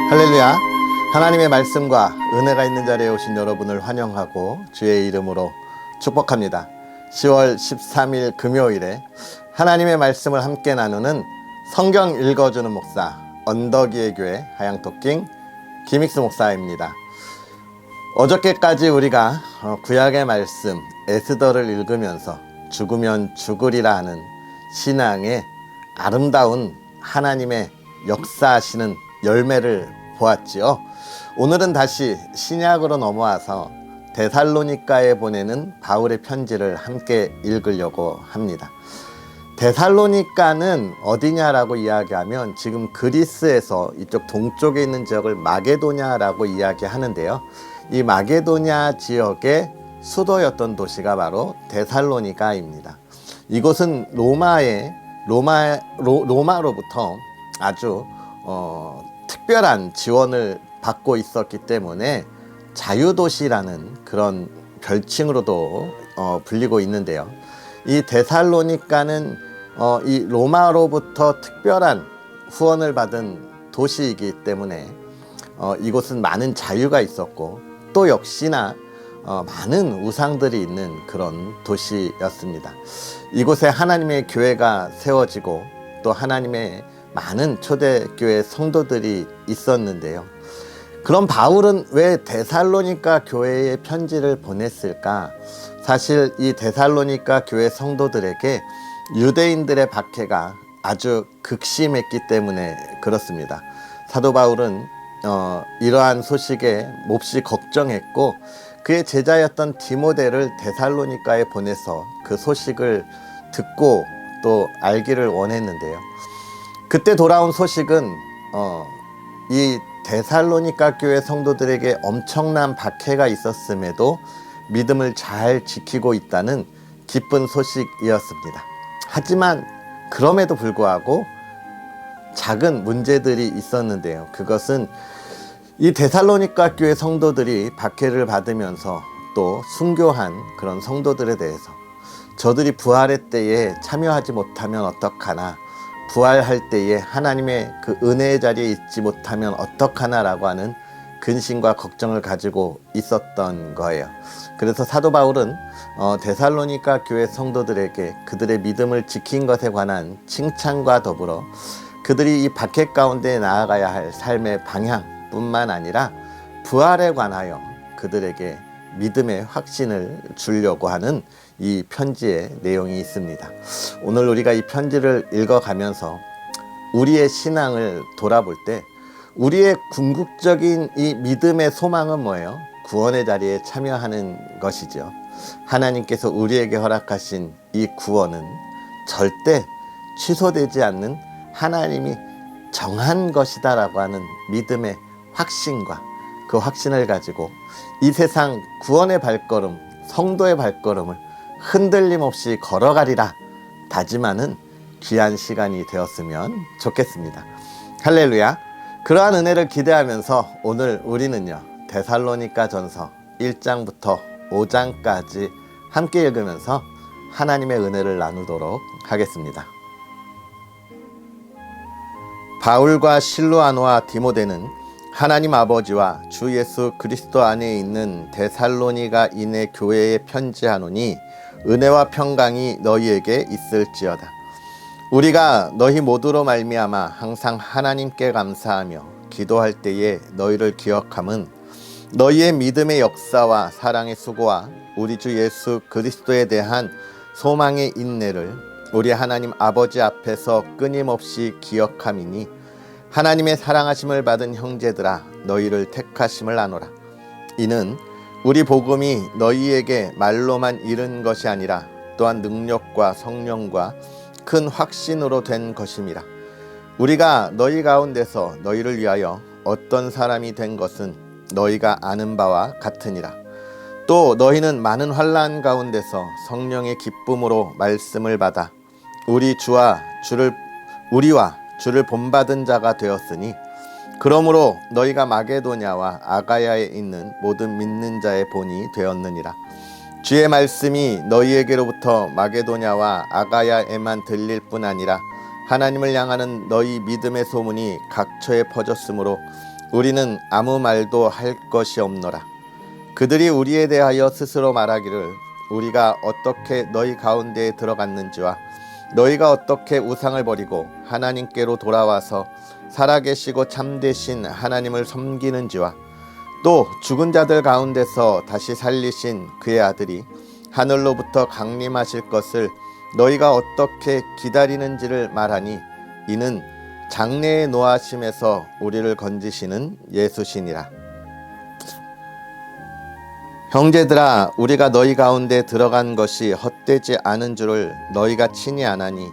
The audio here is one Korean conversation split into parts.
할렐루야. 하나님의 말씀과 은혜가 있는 자리에 오신 여러분을 환영하고 주의 이름으로 축복합니다. 10월 13일 금요일에 하나님의 말씀을 함께 나누는 성경 읽어주는 목사 언덕위의 교회 하양토킹 김익수 목사입니다. 어저께까지 우리가 구약의 말씀 에스더를 읽으면서 죽으면 죽으리라 하는 신앙의 아름다운 하나님의 역사하시는 열매를 보았지요. 오늘은 다시 신약으로 넘어와서 데살로니가에 보내는 바울의 편지를 함께 읽으려고 합니다. 데살로니가는 어디냐라고 이야기하면 지금 그리스에서 이쪽 동쪽에 있는 지역을 마게도냐라고 이야기하는데요. 이 마게도냐 지역의 수도였던 도시가 바로 데살로니가입니다. 이곳은 로마로부터 아주 특별한 지원을 받고 있었기 때문에 자유도시라는 그런 별칭으로도 불리고 있는데요. 이 데살로니가는 이 로마로부터 특별한 후원을 받은 도시이기 때문에 이곳은 많은 자유가 있었고 또 역시나 많은 우상들이 있는 그런 도시였습니다. 이곳에 하나님의 교회가 세워지고 또 하나님의 많은 초대교회 성도들이 있었는데요. 그럼 바울은 왜 데살로니가 교회에 편지를 보냈을까? 사실 이 데살로니가 교회 성도들에게 유대인들의 박해가 아주 극심했기 때문에 그렇습니다. 사도 바울은 이러한 소식에 몹시 걱정했고 그의 제자였던 디모데를 데살로니가에 보내서 그 소식을 듣고 또 알기를 원했는데요. 그때 돌아온 소식은 이 데살로니가 교회 성도들에게 엄청난 박해가 있었음에도 믿음을 잘 지키고 있다는 기쁜 소식이었습니다. 하지만 그럼에도 불구하고 작은 문제들이 있었는데요. 그것은 이 데살로니가 교회 성도들이 박해를 받으면서 또 순교한 그런 성도들에 대해서 저들이 부활의 때에 참여하지 못하면 어떡하나, 부활할 때에 하나님의 그 은혜의 자리에 있지 못하면 어떡하나라고 하는 근심과 걱정을 가지고 있었던 거예요. 그래서 사도 바울은 데살로니가 교회 성도들에게 그들의 믿음을 지킨 것에 관한 칭찬과 더불어 그들이 이 박해 가운데 나아가야 할 삶의 방향뿐만 아니라 부활에 관하여 그들에게 믿음의 확신을 주려고 하는 이 편지의 내용이 있습니다. 오늘 우리가 이 편지를 읽어가면서 우리의 신앙을 돌아볼 때 우리의 궁극적인 이 믿음의 소망은 뭐예요? 구원의 자리에 참여하는 것이죠. 하나님께서 우리에게 허락하신 이 구원은 절대 취소되지 않는 하나님이 정한 것이다라고 하는 믿음의 확신과 그 확신을 가지고 이 세상 구원의 발걸음, 성도의 발걸음을 흔들림 없이 걸어가리라 다짐하는 귀한 시간이 되었으면 좋겠습니다. 할렐루야. 그러한 은혜를 기대하면서 오늘 우리는요 데살로니가 전서 1장부터 5장까지 함께 읽으면서 하나님의 은혜를 나누도록 하겠습니다. 바울과 실루아노와 디모데는 하나님 아버지와 주 예수 그리스도 안에 있는 데살로니가인의 교회에 편지하노니 은혜와 평강이 너희에게 있을지어다. 우리가 너희 모두로 말미암아 항상 하나님께 감사하며 기도할 때에 너희를 기억함은 너희의 믿음의 역사와 사랑의 수고와 우리 주 예수 그리스도에 대한 소망의 인내를 우리 하나님 아버지 앞에서 끊임없이 기억함이니 하나님의 사랑하심을 받은 형제들아 너희를 택하심을 아노라. 이는 우리 복음이 너희에게 말로만 이른 것이 아니라 또한 능력과 성령과 큰 확신으로 된 것임이라. 우리가 너희 가운데서 너희를 위하여 어떤 사람이 된 것은 너희가 아는 바와 같으니라. 또 너희는 많은 환난 가운데서 성령의 기쁨으로 말씀을 받아 우리와 주를 본받은 자가 되었으니 그러므로 너희가 마게도냐와 아가야에 있는 모든 믿는 자의 본이 되었느니라. 주의 말씀이 너희에게로부터 마게도냐와 아가야에만 들릴 뿐 아니라 하나님을 향하는 너희 믿음의 소문이 각처에 퍼졌으므로 우리는 아무 말도 할 것이 없노라. 그들이 우리에 대하여 스스로 말하기를 우리가 어떻게 너희 가운데에 들어갔는지와 너희가 어떻게 우상을 버리고 하나님께로 돌아와서 살아계시고 참되신 하나님을 섬기는지와 또 죽은 자들 가운데서 다시 살리신 그의 아들이 하늘로부터 강림하실 것을 너희가 어떻게 기다리는지를 말하니 이는 장래의 노하심에서 우리를 건지시는 예수시니라. 형제들아, 우리가 너희 가운데 들어간 것이 헛되지 않은 줄을 너희가 친히 아나니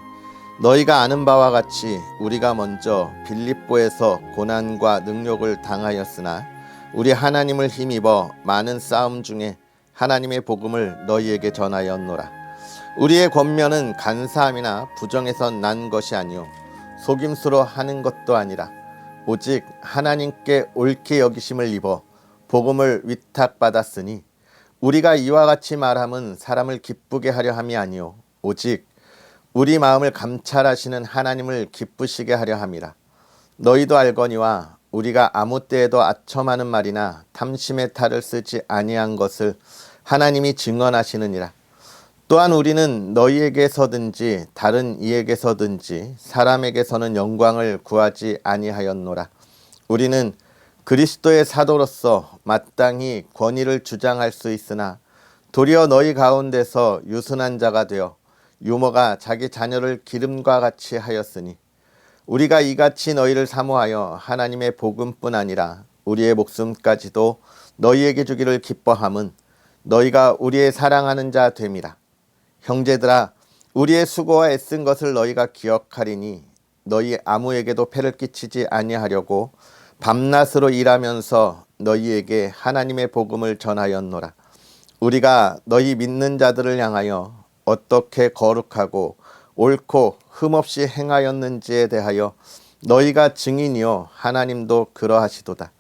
너희가 아는 바와 같이 우리가 먼저 빌립보에서 고난과 능욕을 당하였으나 우리 하나님을 힘입어 많은 싸움 중에 하나님의 복음을 너희에게 전하였노라. 우리의 권면은 간사함이나 부정에서 난 것이 아니요 속임수로 하는 것도 아니라 오직 하나님께 옳게 여기심을 입어 복음을 위탁받았으니 우리가 이와 같이 말함은 사람을 기쁘게 하려 함이 아니요 오직 우리 마음을 감찰하시는 하나님을 기쁘시게 하려 함이라. 너희도 알거니와 우리가 아무 때에도 아첨하는 말이나 탐심의 탈을 쓰지 아니한 것을 하나님이 증언하시느니라. 또한 우리는 너희에게서든지 다른 이에게서든지 사람에게서는 영광을 구하지 아니하였노라. 우리는 그리스도의 사도로서 마땅히 권위를 주장할 수 있으나 도리어 너희 가운데서 유순한 자가 되어 유모가 자기 자녀를 기름과 같이 하였으니 우리가 이같이 너희를 사모하여 하나님의 복음뿐 아니라 우리의 목숨까지도 너희에게 주기를 기뻐함은 너희가 우리의 사랑하는 자 됨이라. 형제들아, 우리의 수고와 애쓴 것을 너희가 기억하리니 너희 아무에게도 폐를 끼치지 아니하려고 밤낮으로 일하면서 너희에게 하나님의 복음을 전하였노라. 우리가 너희 믿는 자들을 향하여 어떻게 거룩하고 옳고 흠없이 행하였는지에 대하여 너희가 증인이요 하나님도 그러하시도다.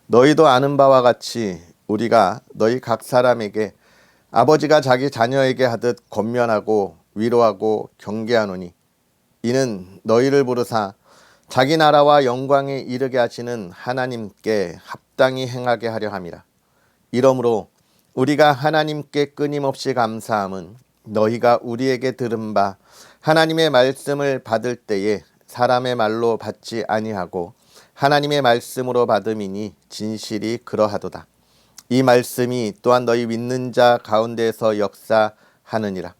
너희도 아는 바와 같이 우리가 너희 각 사람에게 아버지가 자기 자녀에게 하듯 권면하고 위로하고 경계하노니 이는 너희를 부르사 자기 나라와 영광에 이르게 하시는 하나님께 합당히 행하게 하려 함이라. 이러므로 우리가 하나님께 끊임없이 감사함은 너희가 우리에게 들은 바 하나님의 말씀을 받을 때에 사람의 말로 받지 아니하고 하나님의 말씀으로 받음이니 진실이 그러하도다. 이 말씀이 또한 너희 믿는 자 가운데에서 역사하느니라.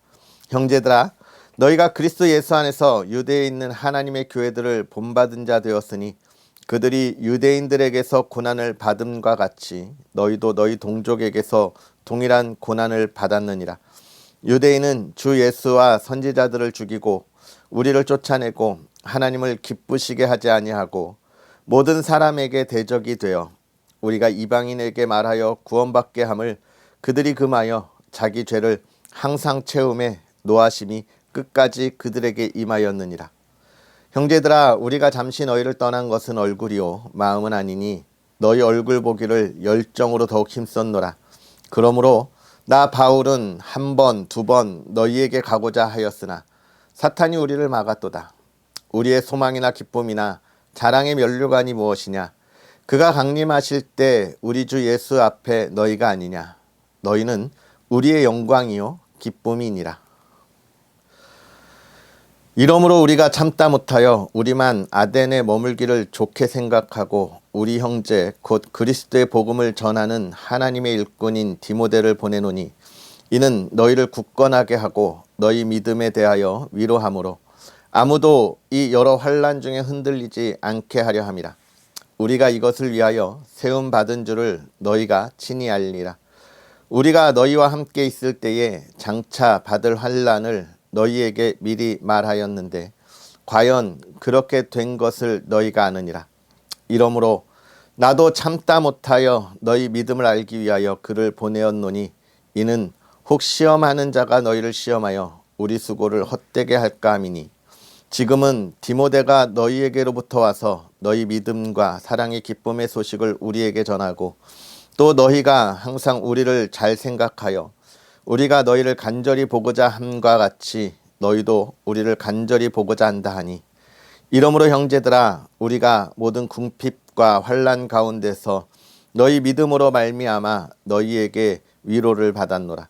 형제들아, 너희가 그리스도 예수 안에서 유대에 있는 하나님의 교회들을 본받은 자 되었으니 그들이 유대인들에게서 고난을 받음과 같이 너희도 너희 동족에게서 동일한 고난을 받았느니라. 유대인은 주 예수와 선지자들을 죽이고 우리를 쫓아내고 하나님을 기쁘시게 하지 아니하고 모든 사람에게 대적이 되어 우리가 이방인에게 말하여 구원받게 함을 그들이 금하여 자기 죄를 항상 채움에 노하심이 끝까지 그들에게 임하였느니라. 형제들아, 우리가 잠시 너희를 떠난 것은 얼굴이요 마음은 아니니 너희 얼굴 보기를 열정으로 더욱 힘썼노라. 그러므로 나 바울은 한 번, 두 번 너희에게 가고자 하였으나 사탄이 우리를 막았도다. 우리의 소망이나 기쁨이나 자랑의 면류관이 무엇이냐? 그가 강림하실 때 우리 주 예수 앞에 너희가 아니냐? 너희는 우리의 영광이요 기쁨이니라. 이러므로 우리가 참다 못하여 우리만 아덴에 머물기를 좋게 생각하고 우리 형제 곧 그리스도의 복음을 전하는 하나님의 일꾼인 디모데를 보내노니 이는 너희를 굳건하게 하고 너희 믿음에 대하여 위로함으로 아무도 이 여러 환난 중에 흔들리지 않게 하려 함이라. 우리가 이것을 위하여 세움 받은 줄을 너희가 친히 알리라. 우리가 너희와 함께 있을 때에 장차 받을 환난을 너희에게 미리 말하였는데 과연 그렇게 된 것을 너희가 아느니라. 이러므로 나도 참다 못하여 너희 믿음을 알기 위하여 그를 보내었노니 이는 혹 시험하는 자가 너희를 시험하여 우리 수고를 헛되게 할까 함이니 지금은 디모데가 너희에게로부터 와서 너희 믿음과 사랑의 기쁨의 소식을 우리에게 전하고 또 너희가 항상 우리를 잘 생각하여 우리가 너희를 간절히 보고자 함과 같이 너희도 우리를 간절히 보고자 한다 하니 이러므로 형제들아, 우리가 모든 궁핍과 환난 가운데서 너희 믿음으로 말미암아 너희에게 위로를 받았노라.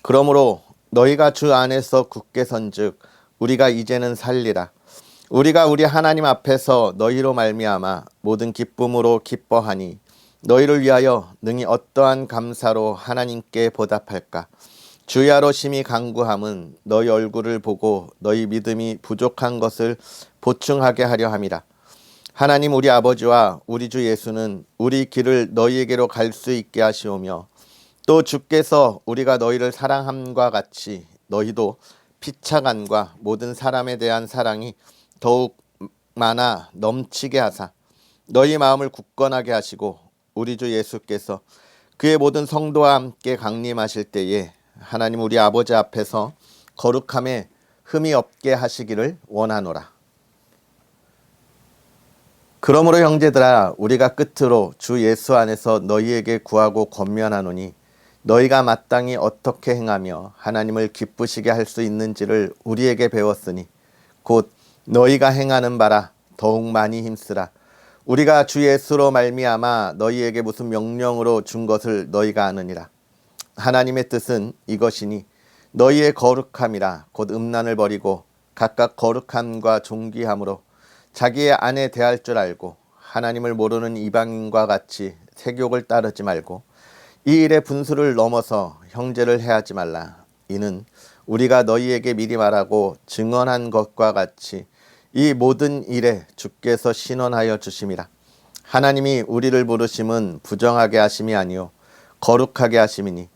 그러므로 너희가 주 안에서 굳게 선즉 우리가 이제는 살리라. 우리가 우리 하나님 앞에서 너희로 말미암아 모든 기쁨으로 기뻐하니 너희를 위하여 능히 어떠한 감사로 하나님께 보답할까. 주야로 심히 간구함은 너희 얼굴을 보고 너희 믿음이 부족한 것을 보충하게 하려 함이라. 하나님 우리 아버지와 우리 주 예수는 우리 길을 너희에게로 갈 수 있게 하시오며 또 주께서 우리가 너희를 사랑함과 같이 너희도 피차간과 모든 사람에 대한 사랑이 더욱 많아 넘치게 하사 너희 마음을 굳건하게 하시고 우리 주 예수께서 그의 모든 성도와 함께 강림하실 때에 하나님 우리 아버지 앞에서 거룩함에 흠이 없게 하시기를 원하노라. 그러므로 형제들아, 우리가 끝으로 주 예수 안에서 너희에게 구하고 권면하노니 너희가 마땅히 어떻게 행하며 하나님을 기쁘시게 할 수 있는지를 우리에게 배웠으니 곧 너희가 행하는 바라 더욱 많이 힘쓰라. 우리가 주 예수로 말미암아 너희에게 무슨 명령으로 준 것을 너희가 아느니라. 하나님의 뜻은 이것이니 너희의 거룩함이라 곧 음란을 버리고 각각 거룩함과 존귀함으로 자기의 아내 대할 줄 알고 하나님을 모르는 이방인과 같이 세욕을 따르지 말고 이 일의 분수를 넘어서 형제를 해하지 말라. 이는 우리가 너희에게 미리 말하고 증언한 것과 같이 이 모든 일에 주께서 신원하여 주심이라. 하나님이 우리를 부르심은 부정하게 하심이 아니요 거룩하게 하심이니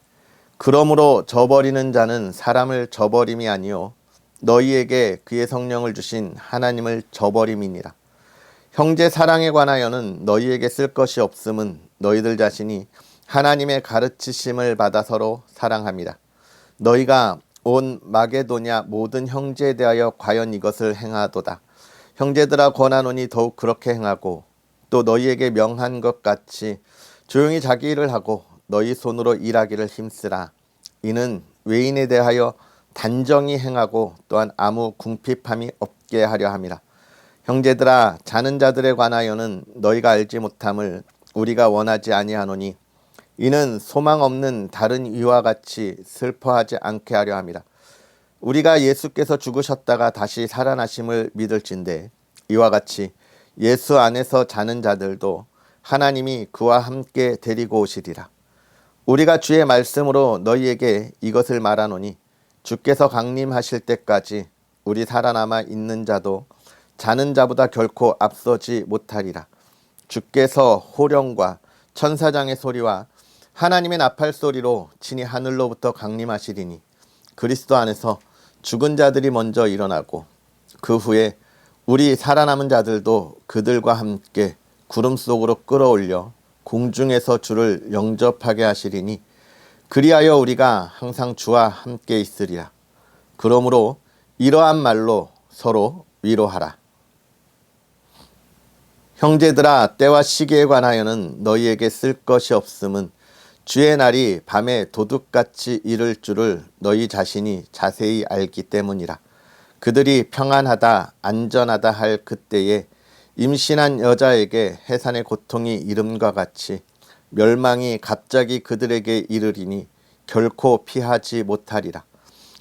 그러므로 저버리는 자는 사람을 저버림이 아니요 너희에게 그의 성령을 주신 하나님을 저버림이니라. 형제 사랑에 관하여는 너희에게 쓸 것이 없음은 너희들 자신이 하나님의 가르치심을 받아 서로 사랑함이라. 너희가 온 마게도냐 모든 형제에 대하여 과연 이것을 행하도다. 형제들아 권하노니 더욱 그렇게 행하고 또 너희에게 명한 것 같이 조용히 자기 일을 하고 너희 손으로 일하기를 힘쓰라. 이는 외인에 대하여 단정히 행하고 또한 아무 궁핍함이 없게 하려 함이라. 형제들아, 자는 자들에 관하여는 너희가 알지 못함을 우리가 원하지 아니하노니 이는 소망 없는 다른 이와 같이 슬퍼하지 않게 하려 함이라. 우리가 예수께서 죽으셨다가 다시 살아나심을 믿을진대 이와 같이 예수 안에서 자는 자들도 하나님이 그와 함께 데리고 오시리라. 우리가 주의 말씀으로 너희에게 이것을 말하노니 주께서 강림하실 때까지 우리 살아남아 있는 자도 자는 자보다 결코 앞서지 못하리라. 주께서 호령과 천사장의 소리와 하나님의 나팔 소리로 친히 하늘로부터 강림하시리니 그리스도 안에서 죽은 자들이 먼저 일어나고 그 후에 우리 살아남은 자들도 그들과 함께 구름 속으로 끌어올려 공중에서 주를 영접하게 하시리니 그리하여 우리가 항상 주와 함께 있으리라. 그러므로 이러한 말로 서로 위로하라. 형제들아, 때와 시기에 관하여는 너희에게 쓸 것이 없음은 주의 날이 밤에 도둑같이 이를 줄을 너희 자신이 자세히 알기 때문이라. 그들이 평안하다 안전하다 할 그때에 임신한 여자에게 해산의 고통이 이름과 같이 멸망이 갑자기 그들에게 이르리니 결코 피하지 못하리라.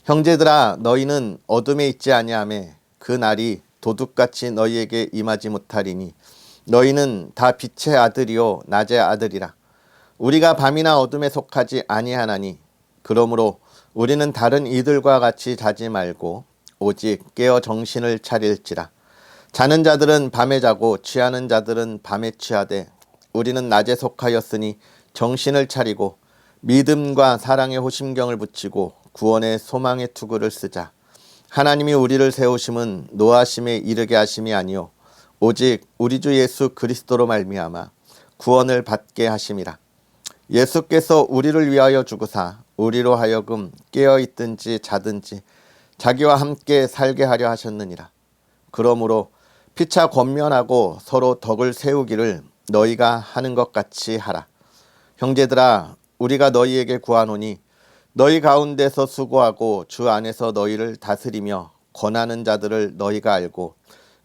형제들아, 너희는 어둠에 있지 아니하매 그 날이 도둑같이 너희에게 임하지 못하리니 너희는 다 빛의 아들이요 낮의 아들이라. 우리가 밤이나 어둠에 속하지 아니하나니 그러므로 우리는 다른 이들과 같이 자지 말고 오직 깨어 정신을 차릴지라. 자는 자들은 밤에 자고 취하는 자들은 밤에 취하되 우리는 낮에 속하였으니 정신을 차리고 믿음과 사랑의 호심경을 붙이고 구원의 소망의 투구를 쓰자. 하나님이 우리를 세우심은 노하심에 이르게 하심이 아니요 오직 우리 주 예수 그리스도로 말미암아 구원을 받게 하심이라. 예수께서 우리를 위하여 죽으사 우리로 하여금 깨어있든지 자든지 자기와 함께 살게 하려 하셨느니라. 그러므로 피차 권면하고 서로 덕을 세우기를 너희가 하는 것 같이 하라. 형제들아, 우리가 너희에게 구하노니 너희 가운데서 수고하고 주 안에서 너희를 다스리며 권하는 자들을 너희가 알고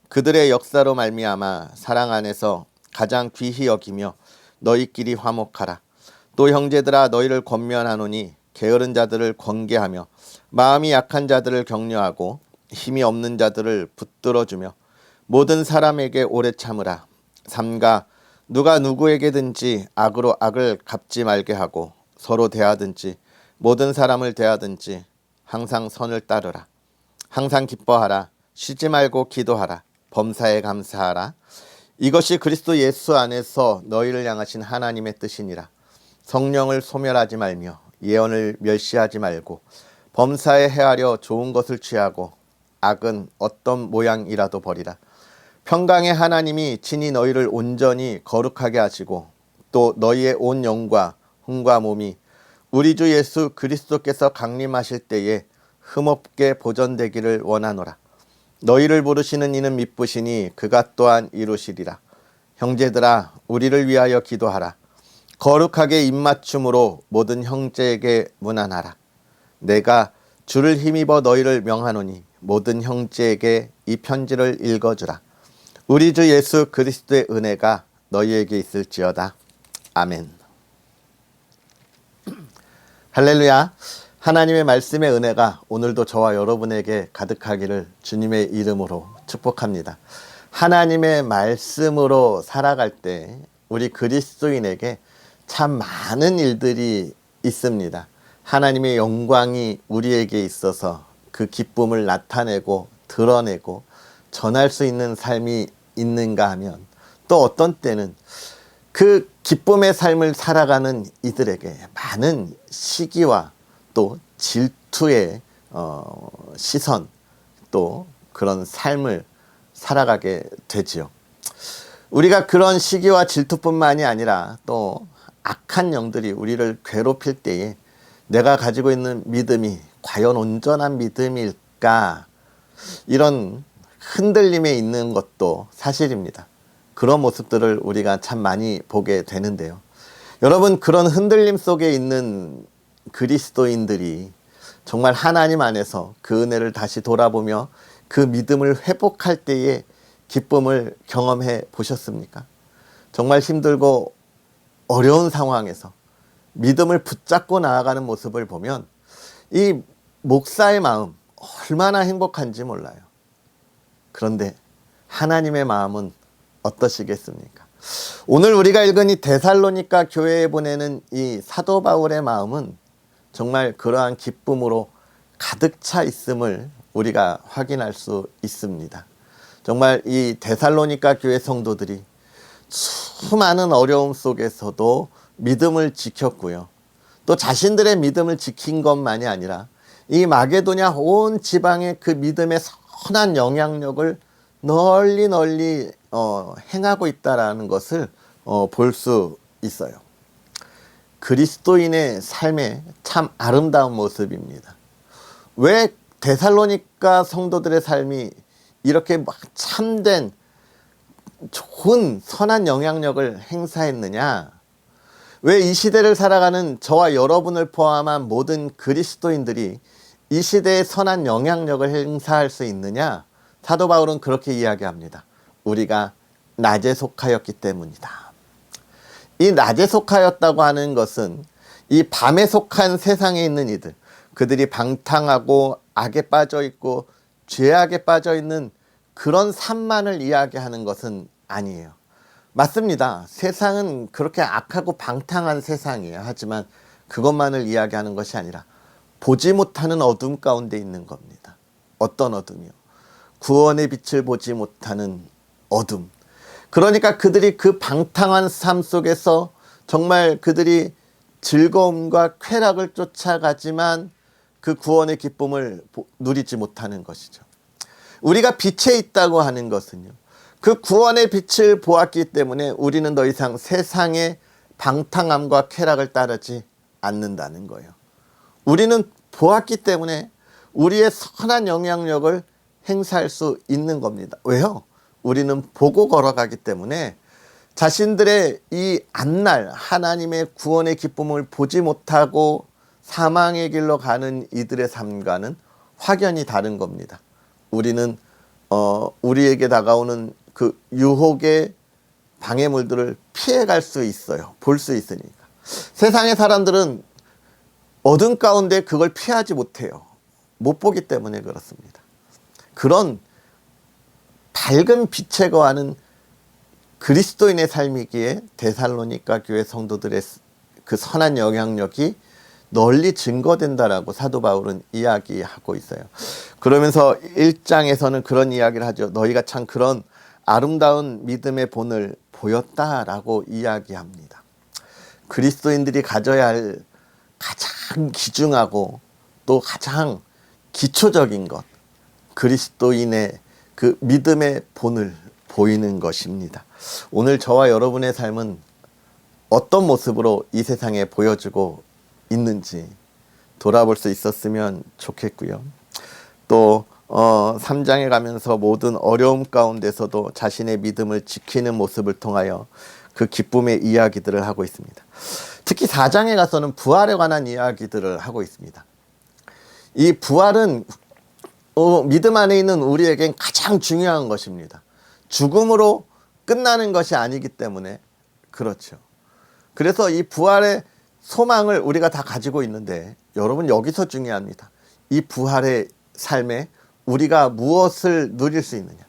그들의 역사로 말미암아 사랑 안에서 가장 귀히 여기며 너희끼리 화목하라. 또 형제들아 너희를 권면하노니 게으른 자들을 권계하며 마음이 약한 자들을 격려하고 힘이 없는 자들을 붙들어주며 모든 사람에게 오래 참으라. 삼가 누가 누구에게든지 악으로 악을 갚지 말게 하고 서로 대하든지 모든 사람을 대하든지 항상 선을 따르라. 항상 기뻐하라. 쉬지 말고 기도하라. 범사에 감사하라. 이것이 그리스도 예수 안에서 너희를 향하신 하나님의 뜻이니라. 성령을 소멸하지 말며 예언을 멸시하지 말고 범사에 헤아려 좋은 것을 취하고 악은 어떤 모양이라도 버리라. 평강의 하나님이 친히 너희를 온전히 거룩하게 하시고 또 너희의 온 영과 혼과 몸이 우리 주 예수 그리스도께서 강림하실 때에 흠없게 보존되기를 원하노라. 너희를 부르시는 이는 미쁘시니 그가 또한 이루시리라. 형제들아 우리를 위하여 기도하라. 거룩하게 입맞춤으로 모든 형제에게 문안하라. 내가 주를 힘입어 너희를 명하노니 모든 형제에게 이 편지를 읽어주라. 우리 주 예수 그리스도의 은혜가 너희에게 있을지어다. 아멘. 할렐루야. 하나님의 말씀의 은혜가 오늘도 저와 여러분에게 가득하기를 주님의 이름으로 축복합니다. 하나님의 말씀으로 살아갈 때 우리 그리스도인에게 참 많은 일들이 있습니다. 하나님의 영광이 우리에게 있어서 그 기쁨을 나타내고 드러내고 전할 수 있는 삶이 있는가 하면 또 어떤 때는 그 기쁨의 삶을 살아가는 이들에게 많은 시기와 또 질투의 시선 또 그런 삶을 살아가게 되지요. 우리가 그런 시기와 질투뿐만이 아니라 또 악한 영들이 우리를 괴롭힐 때에 내가 가지고 있는 믿음이 과연 온전한 믿음일까? 이런 흔들림에 있는 것도 사실입니다. 그런 모습들을 우리가 참 많이 보게 되는데요. 여러분, 그런 흔들림 속에 있는 그리스도인들이 정말 하나님 안에서 그 은혜를 다시 돌아보며 그 믿음을 회복할 때의 기쁨을 경험해 보셨습니까? 정말 힘들고 어려운 상황에서 믿음을 붙잡고 나아가는 모습을 보면 이 목사의 마음 얼마나 행복한지 몰라요. 그런데 하나님의 마음은 어떠시겠습니까? 오늘 우리가 읽은 이 데살로니가 교회에 보내는 이 사도 바울의 마음은 정말 그러한 기쁨으로 가득 차 있음을 우리가 확인할 수 있습니다. 정말 이 데살로니가 교회 성도들이 수많은 어려움 속에서도 믿음을 지켰고요. 또 자신들의 믿음을 지킨 것만이 아니라 이 마게도냐 온 지방의 그 믿음의 선한 영향력을 널리 행하고 있다는 것을 볼 수 있어요. 그리스도인의 삶의 참 아름다운 모습입니다. 왜 데살로니가 성도들의 삶이 이렇게 막 참된 좋은 선한 영향력을 행사했느냐? 왜 이 시대를 살아가는 저와 여러분을 포함한 모든 그리스도인들이 이 시대에 선한 영향력을 행사할 수 있느냐? 사도 바울은 그렇게 이야기합니다. 우리가 낮에 속하였기 때문이다. 이 낮에 속하였다고 하는 것은 이 밤에 속한 세상에 있는 이들, 그들이 방탕하고 악에 빠져 있고 죄악에 빠져 있는 그런 삶만을 이야기하는 것은 아니에요. 맞습니다. 세상은 그렇게 악하고 방탕한 세상이에요. 하지만 그것만을 이야기하는 것이 아니라 보지 못하는 어둠 가운데 있는 겁니다. 어떤 어둠이요? 구원의 빛을 보지 못하는 어둠. 그러니까 그들이 그 방탕한 삶 속에서 정말 그들이 즐거움과 쾌락을 쫓아가지만 그 구원의 기쁨을 누리지 못하는 것이죠. 우리가 빛에 있다고 하는 것은요, 그 구원의 빛을 보았기 때문에 우리는 더 이상 세상의 방탕함과 쾌락을 따르지 않는다는 거예요. 우리는 보았기 때문에 우리의 선한 영향력을 행사할 수 있는 겁니다. 왜요? 우리는 보고 걸어가기 때문에 자신들의 이 앞날 하나님의 구원의 기쁨을 보지 못하고 사망의 길로 가는 이들의 삶과는 확연히 다른 겁니다. 우리는 우리에게 다가오는 그 유혹의 방해물들을 피해갈 수 있어요. 볼 수 있으니까. 세상의 사람들은 어둠 가운데 그걸 피하지 못해요. 못 보기 때문에 그렇습니다. 그런 밝은 빛에 거하는 그리스도인의 삶이기에 데살로니가 교회 성도들의 그 선한 영향력이 널리 증거된다라고 사도 바울은 이야기하고 있어요. 그러면서 1장에서는 그런 이야기를 하죠. 너희가 참 그런 아름다운 믿음의 본을 보였다라고 이야기합니다. 그리스도인들이 가져야 할 가장 귀중하고 또 가장 기초적인 것, 그리스도인의 그 믿음의 본을 보이는 것입니다. 오늘 저와 여러분의 삶은 어떤 모습으로 이 세상에 보여주고 있는지 돌아볼 수 있었으면 좋겠고요. 또 3장에 가면서 모든 어려움 가운데서도 자신의 믿음을 지키는 모습을 통하여 그 기쁨의 이야기들을 하고 있습니다. 특히 4장에 가서는 부활에 관한 이야기들을 하고 있습니다. 이 부활은 믿음 안에 있는 우리에겐 가장 중요한 것입니다. 죽음으로 끝나는 것이 아니기 때문에 그렇죠. 그래서 이 부활의 소망을 우리가 다 가지고 있는데 여러분 여기서 중요합니다. 이 부활의 삶에 우리가 무엇을 누릴 수 있느냐.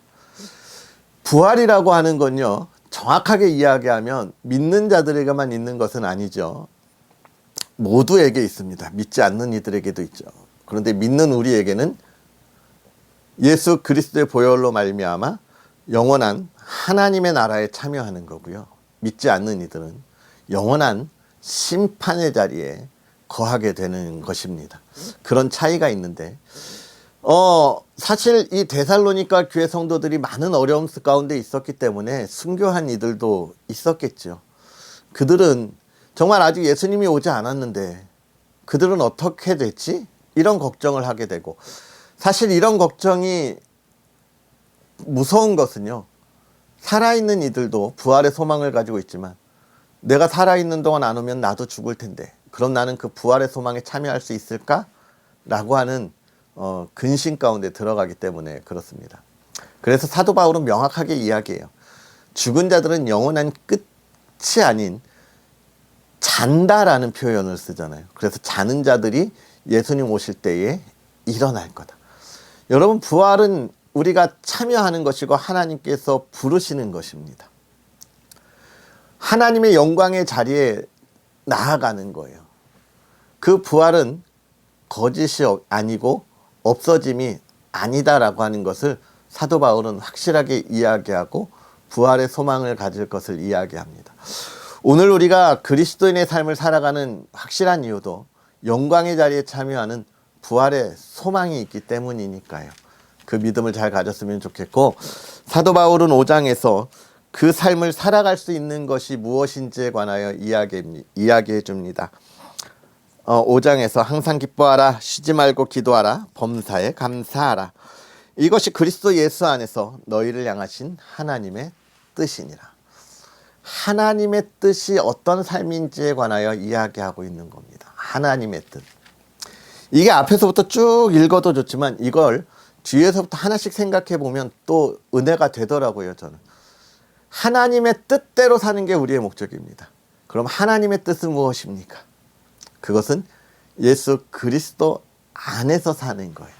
부활이라고 하는 건요, 정확하게 이야기하면 믿는 자들에게만 있는 것은 아니죠. 모두에게 있습니다. 믿지 않는 이들에게도 있죠. 그런데 믿는 우리에게는 예수 그리스도의 보혈로 말미암아 영원한 하나님의 나라에 참여하는 거고요. 믿지 않는 이들은 영원한 심판의 자리에 거하게 되는 것입니다. 그런 차이가 있는데 사실 이 데살로니가 교회 성도들이 많은 어려움 가운데 있었기 때문에 순교한 이들도 있었겠죠. 그들은 정말 아직 예수님이 오지 않았는데 그들은 어떻게 됐지? 이런 걱정을 하게 되고, 사실 이런 걱정이 무서운 것은요, 살아있는 이들도 부활의 소망을 가지고 있지만 내가 살아있는 동안 안 오면 나도 죽을 텐데 그럼 나는 그 부활의 소망에 참여할 수 있을까? 라고 하는 근심 가운데 들어가기 때문에 그렇습니다. 그래서 사도 바울은 명확하게 이야기해요. 죽은 자들은 영원한 끝이 아닌 잔다라는 표현을 쓰잖아요. 그래서 자는 자들이 예수님 오실 때에 일어날 거다. 여러분, 부활은 우리가 참여하는 것이고 하나님께서 부르시는 것입니다. 하나님의 영광의 자리에 나아가는 거예요. 그 부활은 거짓이 아니고 없어짐이 아니다라고 하는 것을 사도 바울은 확실하게 이야기하고 부활의 소망을 가질 것을 이야기합니다. 오늘 우리가 그리스도인의 삶을 살아가는 확실한 이유도 영광의 자리에 참여하는 부활의 소망이 있기 때문이니까요. 그 믿음을 잘 가졌으면 좋겠고, 사도 바울은 5장에서 그 삶을 살아갈 수 있는 것이 무엇인지에 관하여 이야기해 줍니다. 5장에서 항상 기뻐하라, 쉬지 말고 기도하라, 범사에 감사하라. 이것이 그리스도 예수 안에서 너희를 향하신 하나님의 뜻이니라. 하나님의 뜻이 어떤 삶인지에 관하여 이야기하고 있는 겁니다. 하나님의 뜻. 이게 앞에서부터 쭉 읽어도 좋지만 이걸 뒤에서부터 하나씩 생각해 보면 또 은혜가 되더라고요, 저는. 하나님의 뜻대로 사는 게 우리의 목적입니다. 그럼 하나님의 뜻은 무엇입니까? 그것은 예수 그리스도 안에서 사는 거예요.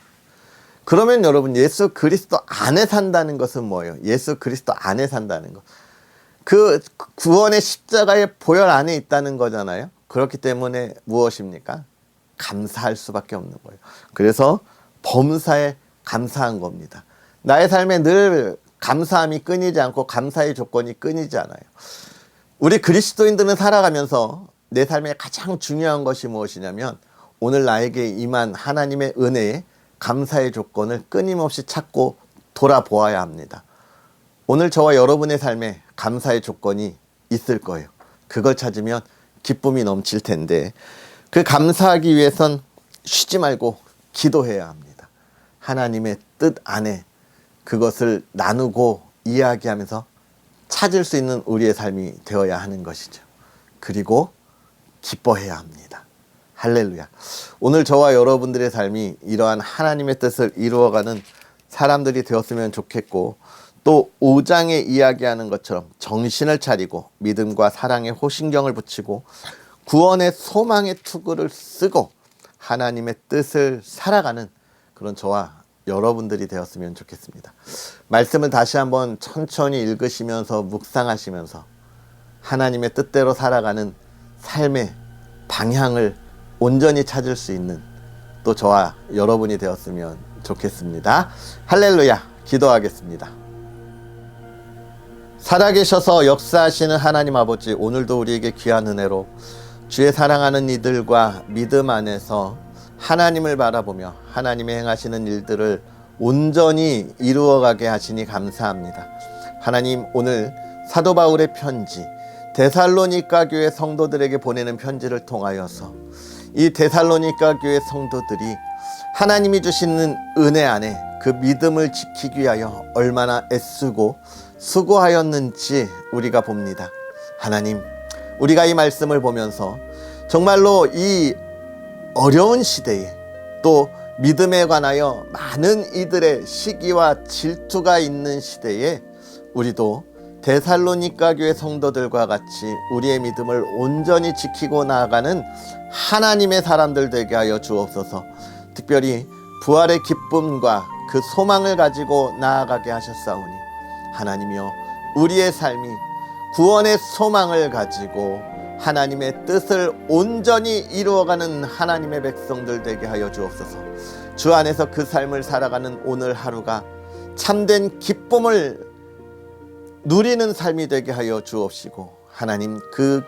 그러면 여러분, 예수 그리스도 안에 산다는 것은 뭐예요? 예수 그리스도 안에 산다는 것. 그 구원의 십자가의 보혈 안에 있다는 거잖아요. 그렇기 때문에 무엇입니까? 감사할 수밖에 없는 거예요. 그래서 범사에 감사한 겁니다. 나의 삶에 늘 감사함이 끊이지 않고 감사의 조건이 끊이지 않아요. 우리 그리스도인들은 살아가면서 내 삶에 가장 중요한 것이 무엇이냐면 오늘 나에게 임한 하나님의 은혜에 감사의 조건을 끊임없이 찾고 돌아보아야 합니다. 오늘 저와 여러분의 삶에 감사의 조건이 있을 거예요. 그걸 찾으면 기쁨이 넘칠 텐데, 그 감사하기 위해선 쉬지 말고 기도해야 합니다. 하나님의 뜻 안에 그것을 나누고 이야기하면서 찾을 수 있는 우리의 삶이 되어야 하는 것이죠. 그리고 기뻐해야 합니다. 할렐루야. 오늘 저와 여러분들의 삶이 이러한 하나님의 뜻을 이루어가는 사람들이 되었으면 좋겠고, 또 5장에 이야기하는 것처럼 정신을 차리고 믿음과 사랑에 호신경을 붙이고 구원의 소망의 투구를 쓰고 하나님의 뜻을 살아가는 그런 저와 여러분들이 되었으면 좋겠습니다. 말씀을 다시 한번 천천히 읽으시면서 묵상하시면서 하나님의 뜻대로 살아가는 삶의 방향을 온전히 찾을 수 있는 또 저와 여러분이 되었으면 좋겠습니다. 할렐루야. 기도하겠습니다. 살아계셔서 역사하시는 하나님 아버지, 오늘도 우리에게 귀한 은혜로 주의 사랑하는 이들과 믿음 안에서 하나님을 바라보며 하나님의 행하시는 일들을 온전히 이루어가게 하시니 감사합니다. 하나님, 오늘 사도 바울의 편지, 데살로니가 교회 성도들에게 보내는 편지를 통하여서 이 데살로니가 교회 성도들이 하나님이 주시는 은혜 안에 그 믿음을 지키기 위하여 얼마나 애쓰고 수고하였는지 우리가 봅니다. 하나님, 우리가 이 말씀을 보면서 정말로 이 어려운 시대에 또 믿음에 관하여 많은 이들의 시기와 질투가 있는 시대에 우리도 데살로니가 교회 성도들과 같이 우리의 믿음을 온전히 지키고 나아가는 하나님의 사람들 되게 하여 주옵소서. 특별히 부활의 기쁨과 그 소망을 가지고 나아가게 하셨사오니 하나님이여, 우리의 삶이 구원의 소망을 가지고 하나님의 뜻을 온전히 이루어가는 하나님의 백성들 되게 하여 주옵소서. 주 안에서 그 삶을 살아가는 오늘 하루가 참된 기쁨을 누리는 삶이 되게 하여 주옵시고, 하나님, 그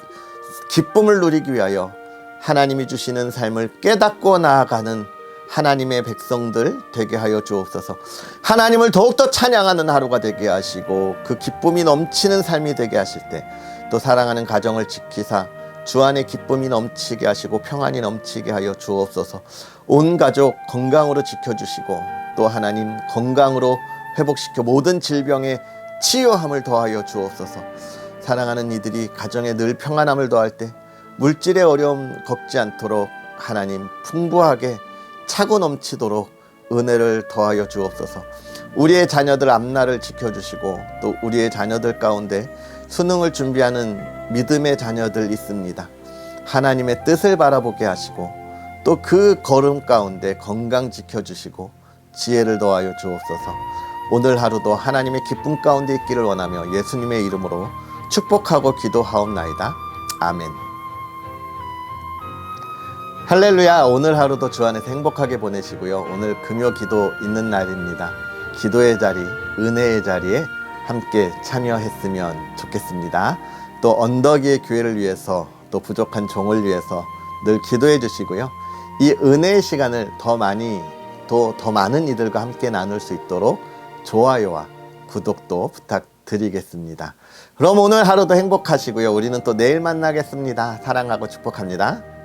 기쁨을 누리기 위하여 하나님이 주시는 삶을 깨닫고 나아가는 하나님의 백성들 되게 하여 주옵소서. 하나님을 더욱더 찬양하는 하루가 되게 하시고 그 기쁨이 넘치는 삶이 되게 하실 때 또 사랑하는 가정을 지키사 주 안에 기쁨이 넘치게 하시고 평안이 넘치게 하여 주옵소서. 온 가족 건강으로 지켜주시고 또 하나님 건강으로 회복시켜 모든 질병에 치유함을 더하여 주옵소서. 사랑하는 이들이 가정에 늘 평안함을 더할 때 물질의 어려움 겪지 않도록 하나님 풍부하게 차고 넘치도록 은혜를 더하여 주옵소서. 우리의 자녀들 앞날을 지켜주시고 또 우리의 자녀들 가운데 수능을 준비하는 믿음의 자녀들 있습니다. 하나님의 뜻을 바라보게 하시고 또 그 걸음 가운데 건강 지켜주시고 지혜를 더하여 주옵소서. 오늘 하루도 하나님의 기쁨 가운데 있기를 원하며 예수님의 이름으로 축복하고 기도하옵나이다. 아멘. 할렐루야. 오늘 하루도 주 안에서 행복하게 보내시고요. 오늘 금요 기도 있는 날입니다. 기도의 자리, 은혜의 자리에 함께 참여했으면 좋겠습니다. 또 언덕이의 교회를 위해서 또 부족한 종을 위해서 늘 기도해 주시고요. 이 은혜의 시간을 더 많이 또 더 많은 이들과 함께 나눌 수 있도록 좋아요와 구독도 부탁드리겠습니다. 그럼 오늘 하루도 행복하시고요. 우리는 또 내일 만나겠습니다. 사랑하고 축복합니다.